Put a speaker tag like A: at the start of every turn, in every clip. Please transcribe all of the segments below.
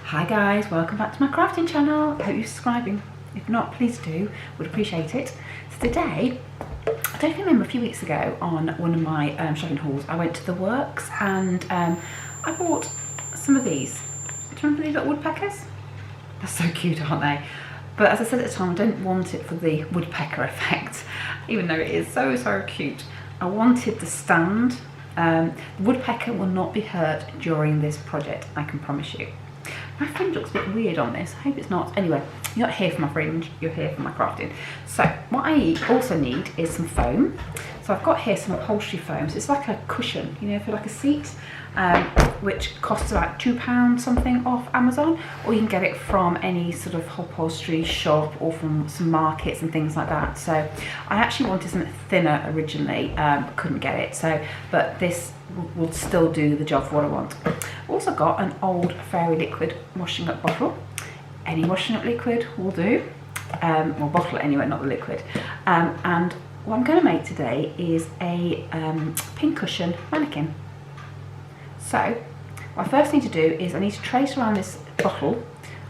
A: Hi guys, welcome back to my crafting channel. I hope you're subscribing. If not, please do, would appreciate it. So today, I don't know if you remember a few weeks ago on one of my shopping hauls, I went to the works and I bought some of these. Do you remember these little woodpeckers? They're so cute, aren't they? But as I said at the time, I don't want it for the woodpecker effect, even though it is so cute. I wanted the stand. The woodpecker will not be hurt during this project, I can promise you. My fringe looks a bit weird on this. I hope it's not. Anyway, you're not here for my fringe, you're here for my crafting. So what I also need is some foam. So I've got here some upholstery foam. So it's like a cushion, you know, for like a seat, which costs about £2 something off Amazon, or you can get it from any sort of upholstery shop or from some markets and things like that. So I actually wanted something thinner originally, but couldn't get it. So, but this will still do the job for what I want. Also got an old fairy liquid washing up bottle. Any washing up liquid will do. Well, bottle anyway, not the liquid. And what I'm going to make today is a pin cushion mannequin. So what I first need to do is I need to trace around this bottle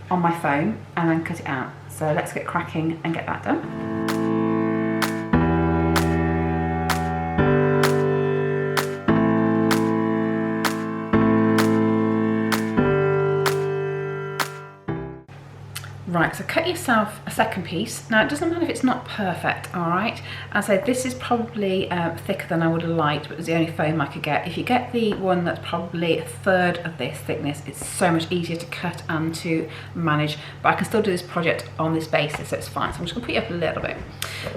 A: on my foam and then cut it out. So let's get cracking and get that done. Right, so cut yourself a second piece. Now it doesn't matter if it's not perfect, all right? As I said, this is probably thicker than I would have liked, but it was the only foam I could get. If you get the one that's probably a third of this thickness, it's so much easier to cut and to manage, but I can still do this project on this basis, so it's fine. So I'm just gonna put you up a little bit.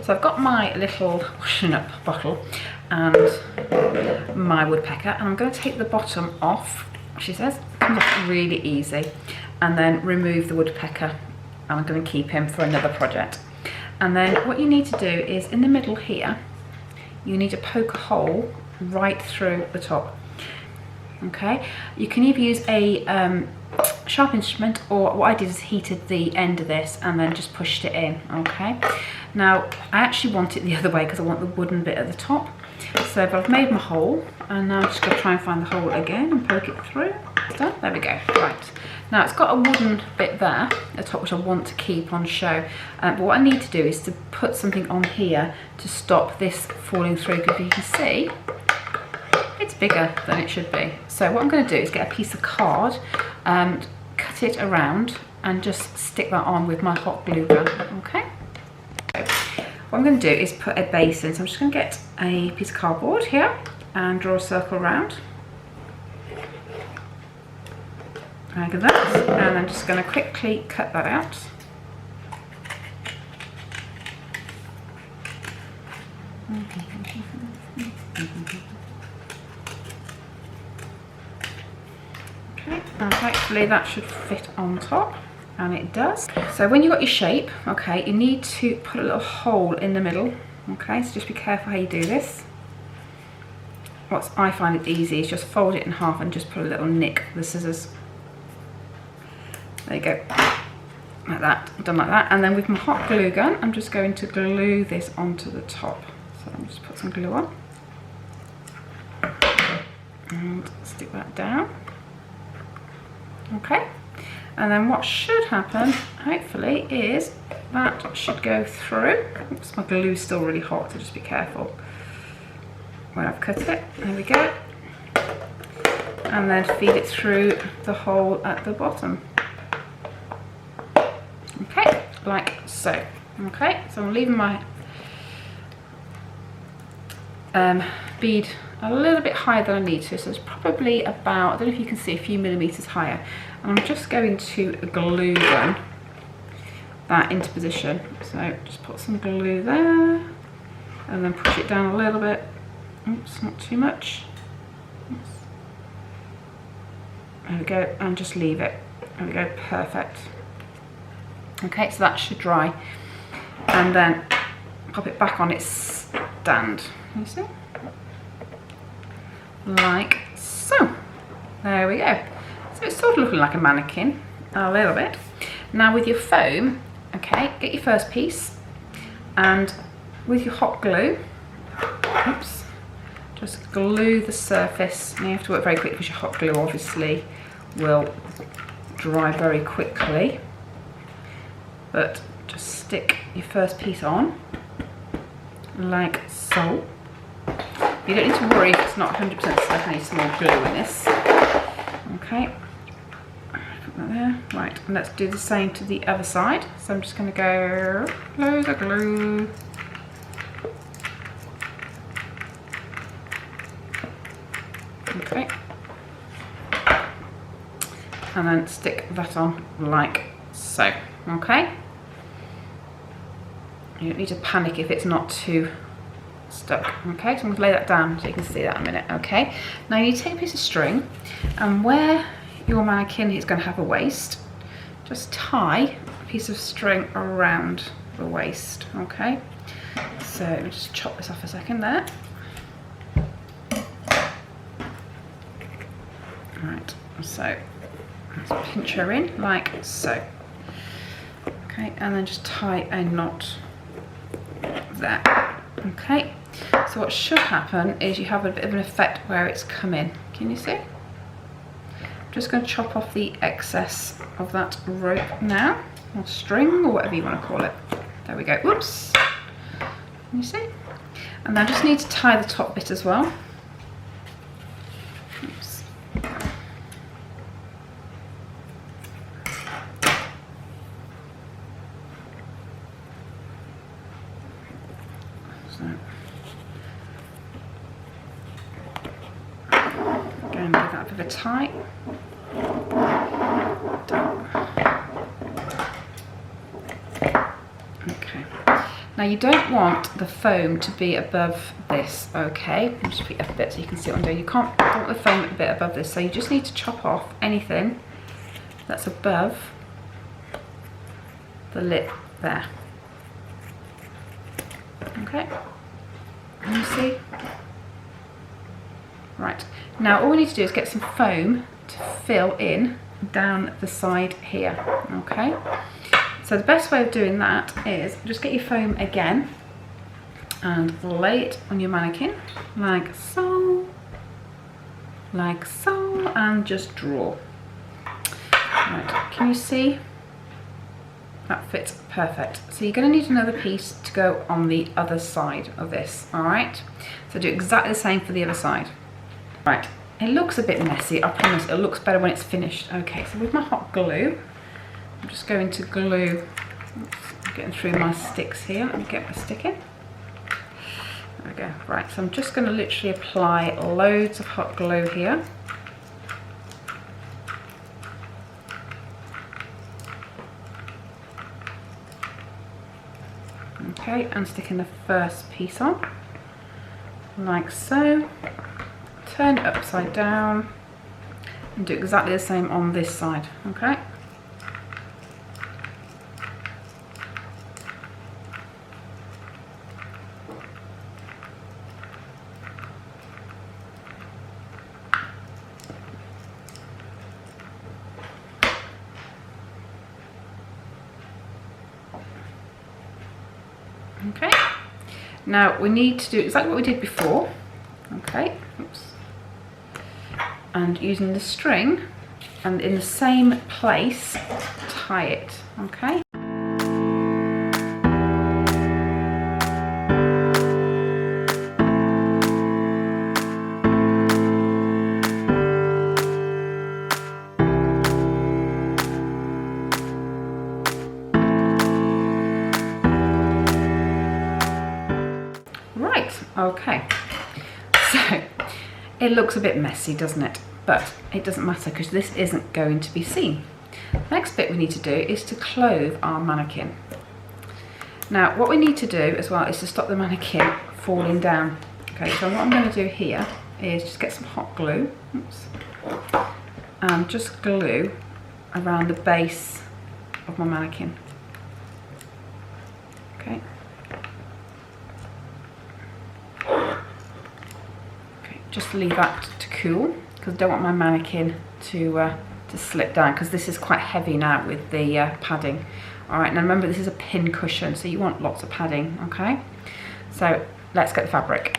A: So I've got my little washing up bottle and my woodpecker, and I'm gonna take the bottom off, she says. It comes off really easy, and then remove the woodpecker. I'm going to keep him for another project. And then what you need to do is in the middle here, you need to poke a hole right through the top. Okay, you can either use a sharp instrument, or what I did is heated the end of this and then just pushed it in. Okay, now I actually want it the other way because I want the wooden bit at the top. So but I've made my hole, and now I'm just going to try and find the hole again and poke it through. Done. There we go. Right. Now it's got a wooden bit there at the top, which I want to keep on show. But what I need to do is to put something on here to stop this falling through, because you can see it's bigger than it should be. So what I'm going to do is get a piece of card and cut it around and just stick that on with my hot glue gun. Okay. So what I'm going to do is put a base in. So I'm just going to get a piece of cardboard here and draw a circle around. Like that, and I'm just going to quickly cut that out. Okay, and hopefully that should fit on top, and it does. So when you've got your shape, okay, you need to put a little hole in the middle. Okay, so just be careful how you do this. What I find it easy is just fold it in half and just put a little nick with the scissors. There you go, like that, done like that. And then with my hot glue gun, I'm just going to glue this onto the top. So I'll just put some glue on and stick that down. Okay, and then what should happen, hopefully, is that should go through. Oops, my glue's still really hot, so just be careful when I've cut it. There we go. And then feed it through the hole at the bottom. Okay, like so. Okay, so I'm leaving my bead a little bit higher than I need to, so it's probably about, I don't know if you can see, a few millimeters higher. And I'm just going to glue gun that into position. So just put some glue there and then push it down a little bit. Oops, not too much. Oops. There we go, and just leave it. There we go, perfect. Okay, so that should dry, and then pop it back on its stand. You see? Like so. There we go. So it's sort of looking like a mannequin, a little bit. Now with your foam, okay, get your first piece, and with your hot glue, oops, just glue the surface. And you have to work very quick because your hot glue obviously will dry very quickly, but just stick your first piece on like so. You don't need to worry if it's not 100% stuck. I need some more glue in this. Okay, put that there. Right, and let's do the same to the other side. So I'm just going to go loads of glue. Okay, and then stick that on like so. Okay, you don't need to panic if it's not too stuck. Okay, so I'm going to lay that down so you can see that in a minute. Okay, now you need to take a piece of string, and where your mannequin is going to have a waist, just tie a piece of string around the waist. Okay, so let me just chop this off a second there. Right, so let's pinch her in like so. Okay, and then just tie a knot there. Okay, so what should happen is you have a bit of an effect where it's come in. Can you see? I'm just going to chop off the excess of that rope now, or string, or whatever you want to call it. There we go. Whoops. Can you see? And I just need to tie the top bit as well. Oops. So, again, give that a bit of a tie. Okay. Now you don't want the foam to be above this, okay? I'll just put it up a bit so you can see what I'm doing. You don't want the foam a bit above this, so you just need to chop off anything that's above the lip there. Okay, can you see? Right, now all we need to do is get some foam to fill in down the side here, okay? So the best way of doing that is just get your foam again and lay it on your mannequin like so, and just draw. Right, can you see? That fits perfect. So you're going to need another piece to go on the other side of this, all right? So do exactly the same for the other side. Right, it looks a bit messy, I promise it looks better when it's finished. Okay, so with my hot glue, I'm just going to glue, oops, I'm getting through my sticks here, let me get my stick in. There we go. Right, so I'm just going to literally apply loads of hot glue here. Okay, and sticking the first piece on, like so. Turn it upside down and do exactly the same on this side, okay? Okay, now we need to do exactly what we did before, okay? Oops. And using the string and in the same place, tie it, okay? Right, okay, so it looks a bit messy, doesn't it? But it doesn't matter because this isn't going to be seen. Next bit we need to do is to clothe our mannequin. Now what we need to do as well is to stop the mannequin falling down. Okay, so what I'm going to do here is just get some hot glue, oops, and just glue around the base of my mannequin. Okay. Okay, just leave that to cool, because I don't want my mannequin to slip down, because this is quite heavy now with the padding. All right, now remember this is a pin cushion, so you want lots of padding, okay? So let's get the fabric.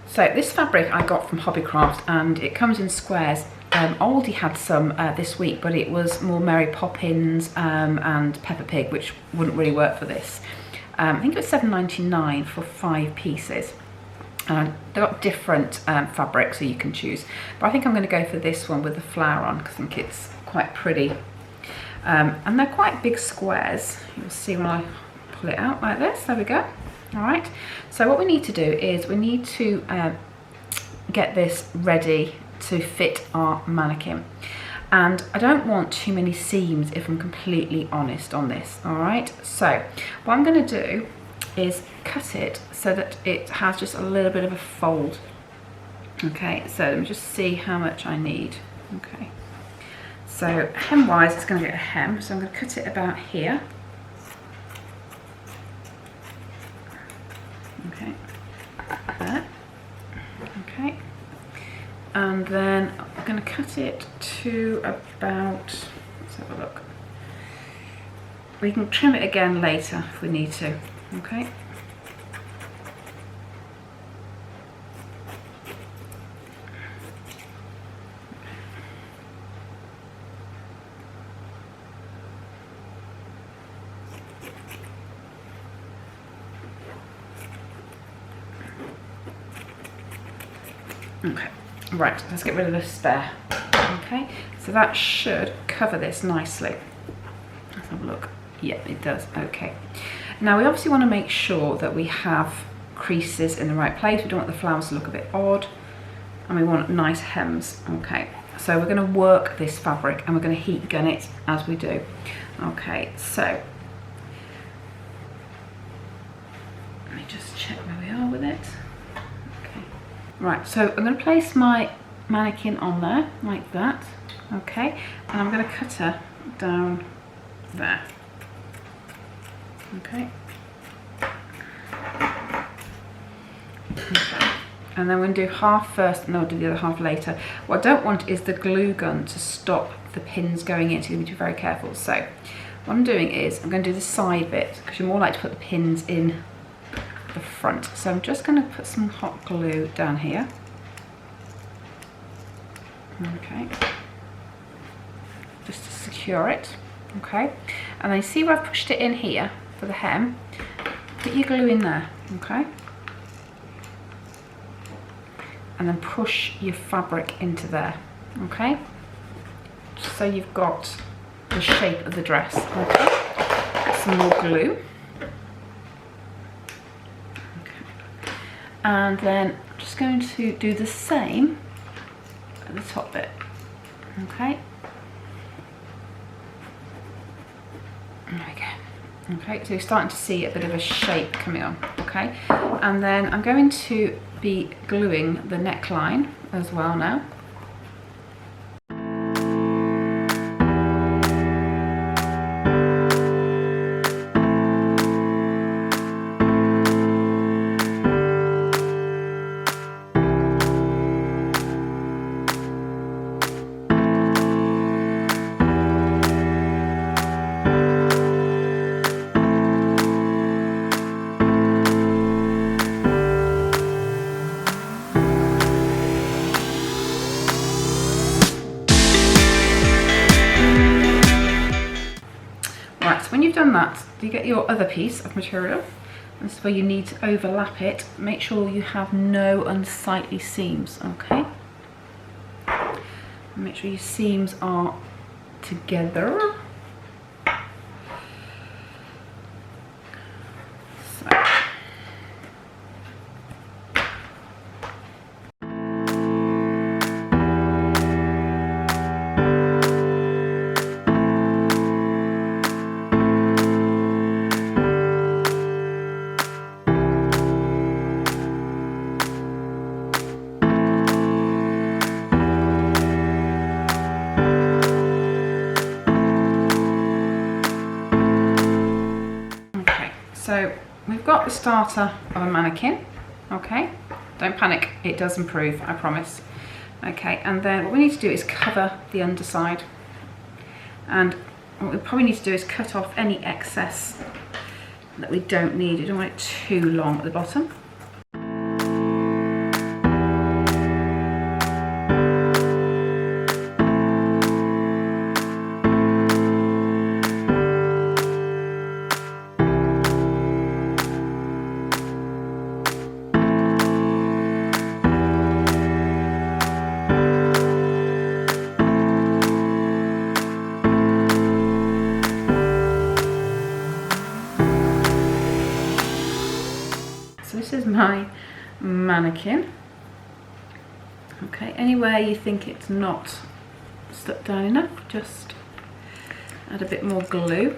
A: So this fabric I got from Hobbycraft, and it comes in squares. Aldi had some this week, but it was more Mary Poppins and Peppa Pig, which wouldn't really work for this. I think it was £7.99 for 5 pieces. They've got different fabrics, so you can choose. But I think I'm going to go for this one with the flower on, because I think it's quite pretty. And they're quite big squares. You'll see when I pull it out like this. There we go. All right. So what we need to do is we need to get this ready to fit our mannequin. And I don't want too many seams, if I'm completely honest on this. All right. So what I'm going to do is cut it so that it has just a little bit of a fold. Okay, so let me just see how much I need. Okay, so hem wise it's going to get a hem, so I'm going to cut it about here. Okay, there. Okay, and then I'm going to cut it to about, let's have a look. We can trim it again later if we need to. Okay. Okay, right, let's get rid of the spare. Okay, so that should cover this nicely. Let's have a look. Yeah, it does. Okay. Now we obviously want to make sure that we have creases in the right place. We don't want the flowers to look a bit odd, and we want nice hems. Okay, so we're going to work this fabric and we're going to heat gun it as we do. Okay, so let me just check where we are with it. Okay, right, so I'm going to place my mannequin on there like that. Okay, and I'm going to cut her down there. Okay. And then we're going to do half first and then we'll do the other half later. What I don't want is the glue gun to stop the pins going in, so you need to be very careful. So what I'm doing is I'm going to do the side bit, because you're more likely to put the pins in the front. So I'm just going to put some hot glue down here. Okay. Just to secure it. Okay. And then you see where I've pushed it in here for the hem, put your glue in there, okay? And then push your fabric into there, okay? Just so you've got the shape of the dress, okay? Get some more glue. Okay. And then I'm just going to do the same at the top bit, okay? There we go. Okay, so you're starting to see a bit of a shape coming on, okay? And then I'm going to be gluing the neckline as well now. When you've done that, you get your other piece of material. This is where you need to overlap it. Make sure you have no unsightly seams, okay? Make sure your seams are together. So we've got the starter of a mannequin, okay? Don't panic, it does improve, I promise. Okay, and then what we need to do is cover the underside. And what we probably need to do is cut off any excess that we don't need. We don't want it too long at the bottom. my Mannequin. Okay, anywhere you think it's not stuck down enough, just add a bit more glue.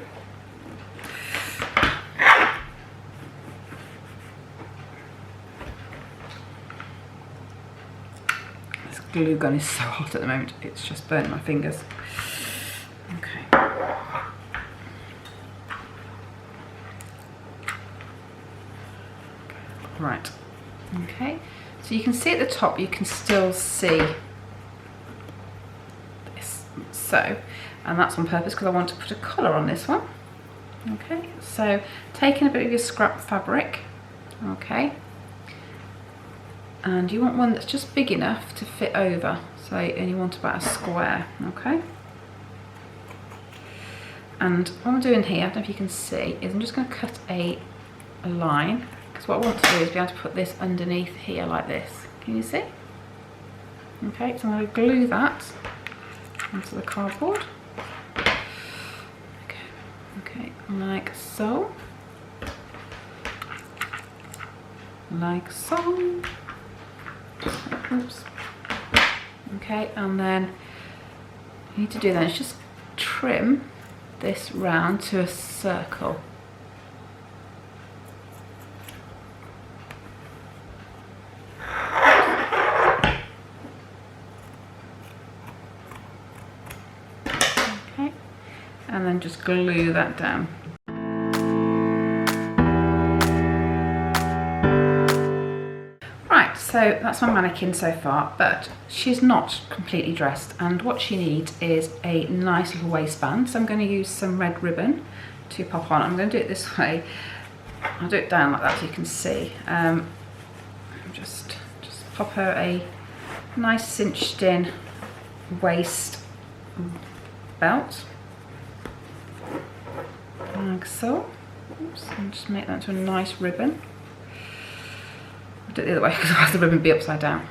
A: This glue gun is so hot at the moment, it's just burning my fingers. Okay. Right, okay, so you can see at the top, you can still see this, so, and that's on purpose because I want to put a colour on this one. Okay, so taking a bit of your scrap fabric, okay, and you want one that's just big enough to fit over, so you only want about a square, okay. And what I'm doing here, I don't know if you can see, is I'm just going to cut a line. Because what I want to do is be able to put this underneath here like this. Can you see? Okay, so I'm going to glue that onto the cardboard. Okay, like so. Like so. Oops. Okay, and then you need to do that is just trim this round to a circle. And then just glue that down. Right, so that's my Mannequin so far, but she's not completely dressed, and what she needs is a nice little waistband. So I'm going to use some red ribbon to pop on. I'm going to do it this way. I'll do it down like that so you can see. Just pop her a nice cinched in waist belt. Like so. Oops, and just make that into a nice ribbon. I'll do it the other way because otherwise the ribbon will be upside down.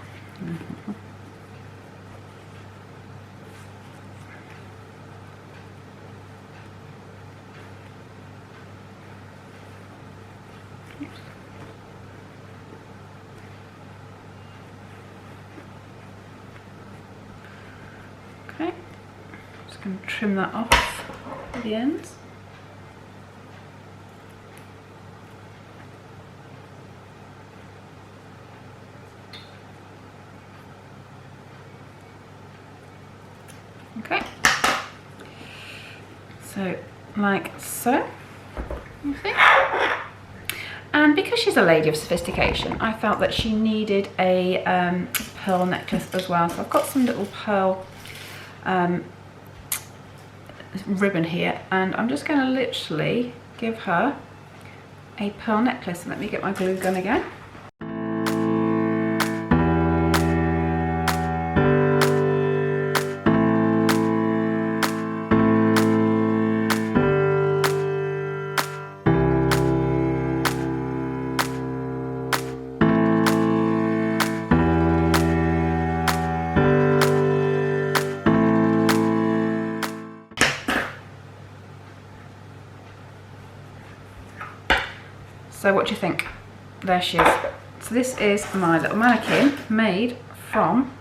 A: Okay, just going to trim that off at the ends. Okay, so like so, you see? And because she's a lady of sophistication, I felt that she needed a pearl necklace as well. So I've got some little pearl ribbon here, and I'm just going to literally give her a pearl necklace. Let me get my glue gun again. So what do you think? There she is. So this is my little Mannequin made from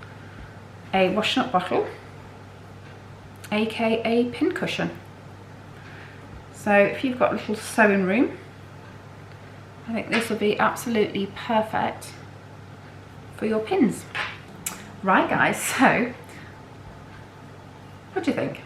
A: a washing up bottle, aka pin cushion. So if you've got a little sewing room, I think this will be absolutely perfect for your pins. Right guys, so what do you think?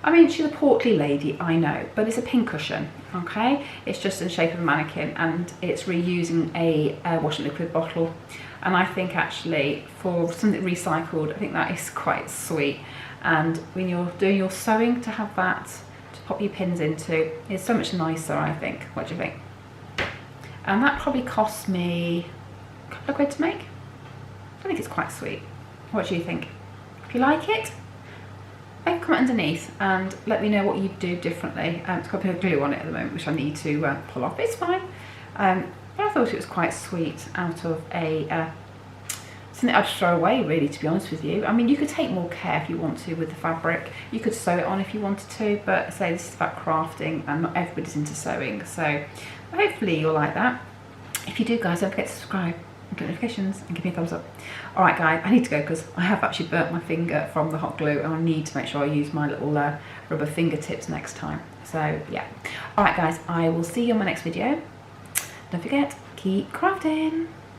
A: I mean, she's a portly lady, I know, but it's a pin cushion, okay? It's just in the shape of a mannequin, and it's reusing a washing liquid bottle. And I think actually for something recycled, I think that is quite sweet. And when you're doing your sewing, to have that to pop your pins into is so much nicer, I think. What do you think? And that probably cost me a couple of quid to make. I think it's quite sweet. What do you think? If you like it, comment underneath and let me know what you do differently. It's got a bit of glue on it at the moment, which I need to pull off. It's fine. But I thought it was quite sweet out of a something I'd throw away, really, to be honest with you. I mean, you could take more care if you want to with the fabric. You could sew it on if you wanted to, but say this is about crafting and not everybody's into sewing. So hopefully you'll like that. If you do, guys, don't forget to subscribe and get notifications and give me a thumbs up. All right, guys, I need to go because I have actually burnt my finger from the hot glue, and I need to make sure I use my little rubber fingertips next time. So yeah. All right, guys, I will see you on my next video. Don't forget, keep crafting.